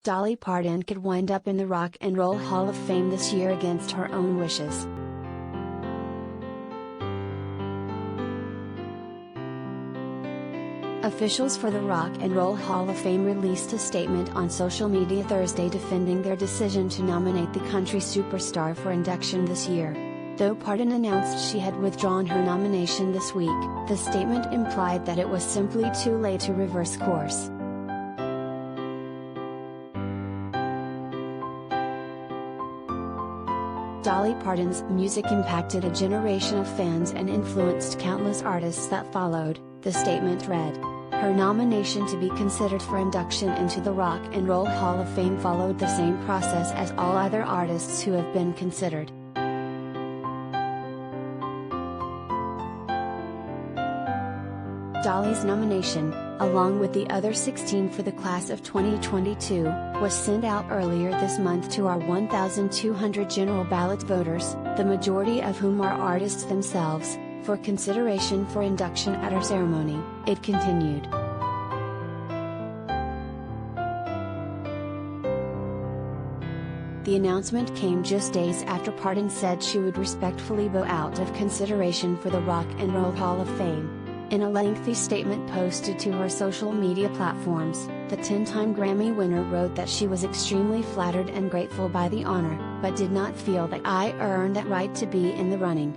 Dolly Parton could wind up in the Rock and Roll Hall of Fame this year against her own wishes. Officials for the Rock and Roll Hall of Fame released a statement on social media Thursday defending their decision to nominate the country superstar for induction this year. Though Parton announced she had withdrawn her nomination this week, the statement implied that it was simply too late to reverse course. Dolly Parton's music impacted a generation of fans and influenced countless artists that followed, the statement read. Her nomination to be considered for induction into the Rock and Roll Hall of Fame followed the same process as all other artists who have been considered. Dolly's nomination, along with the other 16 for the class of 2022, was sent out earlier this month to our 1,200 general ballot voters, the majority of whom are artists themselves, for consideration for induction at our ceremony, it continued. The announcement came just days after Parton said she would respectfully bow out of consideration for the Rock and Roll Hall of Fame. In a lengthy statement posted to her social media platforms, the 10-time Grammy winner wrote that she was extremely flattered and grateful by the honor, but did not feel that I earned that right to be in the running.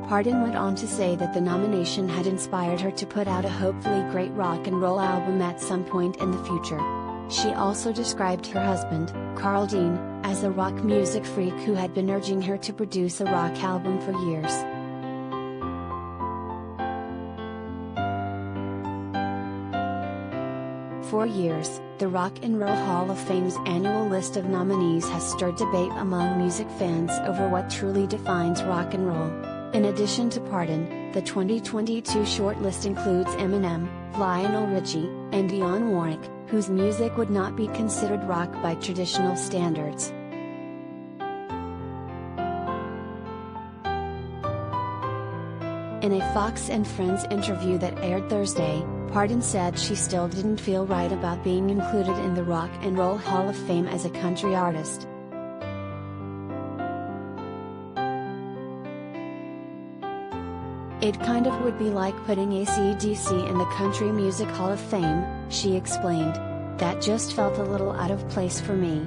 Parton went on to say that the nomination had inspired her to put out a hopefully great rock and roll album at some point in the future. She also described her husband, Carl Dean, as a rock music freak who had been urging her to produce a rock album for years. For years, the Rock and Roll Hall of Fame's annual list of nominees has stirred debate among music fans over what truly defines rock and roll. In addition to Parton, the 2022 shortlist includes Eminem, Lionel Richie, and Dionne Warwick, whose music would not be considered rock by traditional standards. In a Fox and Friends interview that aired Thursday, Parton said she still didn't feel right about being included in the Rock and Roll Hall of Fame as a country artist. It kind of would be like putting AC/DC in the Country Music Hall of Fame, she explained. That just felt a little out of place for me.